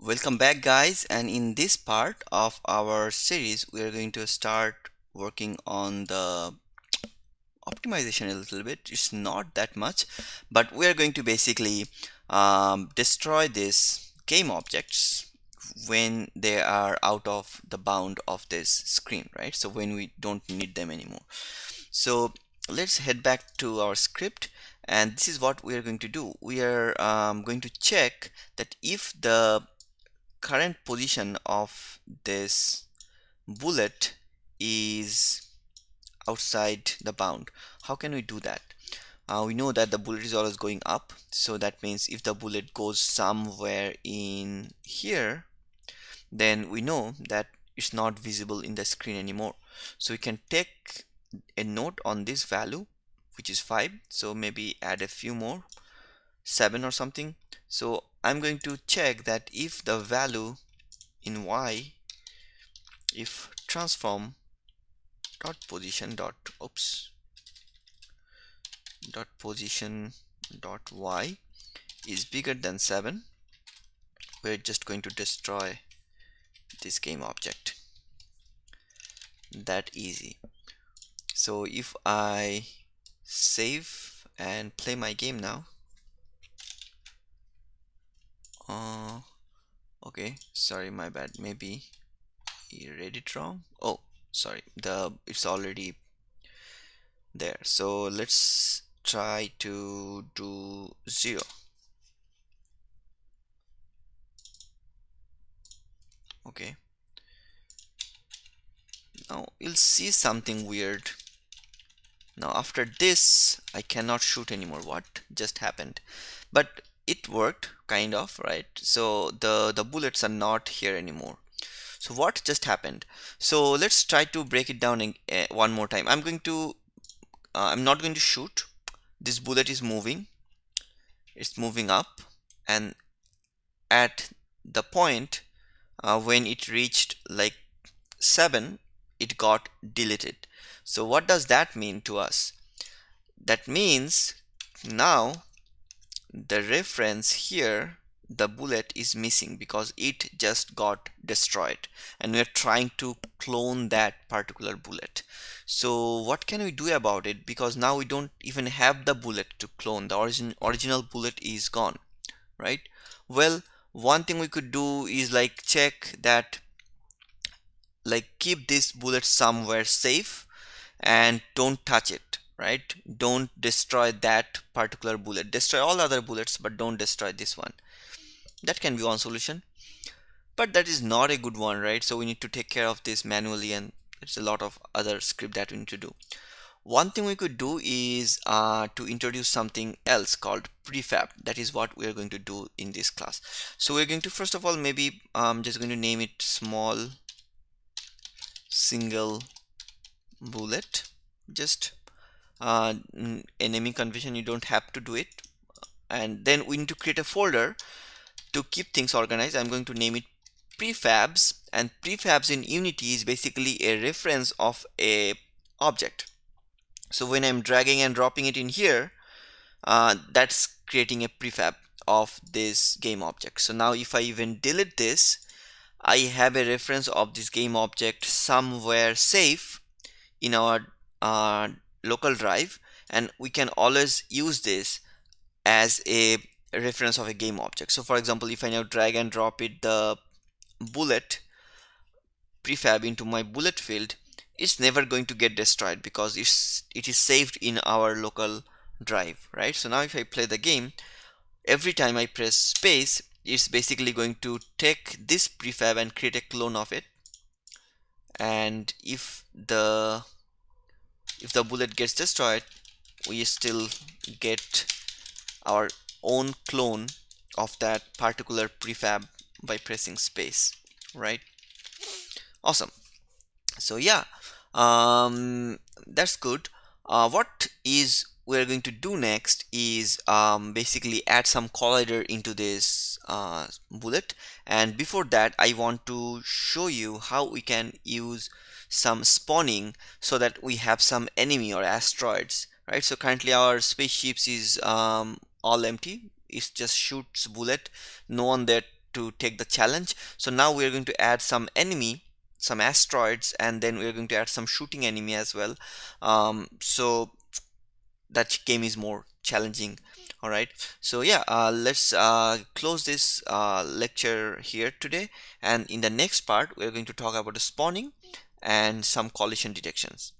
Welcome back, guys. And in this part of our series, we are going to start working on the optimization a little bit. It's not that much, but we are going to basically destroy these game objects when they are out of the bound of this screen, right? So when we don't need them anymore. So let's head back to our script, and this is what we are going to do. We are going to check that if the current position of this bullet is outside the bound. How can we do that? We know that the bullet is always going up, so that means if the bullet goes somewhere in here, then we know that it's not visible in the screen anymore. So we can take a note on this value, which is 5, so maybe add a few more, 7 or something. So I'm going to check that if the value in y, if transform dot position dot oops dot position dot y is bigger than 7, we're just going to destroy this game object. That easy. So if I save and play my game now, okay, sorry, my bad, maybe you read it wrong. Oh, sorry, it's already there. So let's try to do 0. Okay, now you'll see something weird. Now after this I cannot shoot anymore. What just happened? But it worked kind of, right? So the bullets are not here anymore. So what just happened? So let's try to break it down one more time. I'm not going to shoot. This bullet is moving. It's moving up, and at the point when it reached like 7, it got deleted. So what does that mean to us? That means now the reference here, the bullet is missing because it just got destroyed, and we're trying to clone that particular bullet. So what can we do about it? Because now we don't even have the bullet to clone. The original bullet is gone, right? Well, one thing we could do is like check that, like keep this bullet somewhere safe and don't touch it, right? Don't destroy that particular bullet. Destroy all other bullets, but don't destroy this one. That can be one solution, but that is not a good one, right? So we need to take care of this manually, and it's a lot of other script that we need to do. One thing we could do is to introduce something else called prefab. That is what we are going to do in this class. So we're going to, first of all, maybe just going to name it small single bullet. Just a naming convention, you don't have to do it. And then we need to create a folder to keep things organized. I'm going to name it prefabs, and prefabs in Unity is basically a reference of a object. So when I'm dragging and dropping it in here, that's creating a prefab of this game object. So now if I even delete this, I have a reference of this game object somewhere safe in our local drive, and we can always use this as a reference of a game object. So for example, if I now drag and drop it, the bullet prefab into my bullet field, it's never going to get destroyed because it is saved in our local drive, right? So now if I play the game, every time I press space, it's basically going to take this prefab and create a clone of it. And if the bullet gets destroyed, we still get our own clone of that particular prefab by pressing space, right? Awesome. So yeah, that's good. What is we're going to do next is basically add some collider into this bullet, and before that I want to show you how we can use some spawning so that we have some enemy or asteroids, right? So currently our spaceships is all empty. It just shoots bullet, no one that to take the challenge. So now we're going to add some enemy, some asteroids, and then we're going to add some shooting enemy as well. So that game is more challenging. All right, so yeah, let's close this lecture here today, and in the next part we're going to talk about the spawning and some collision detections.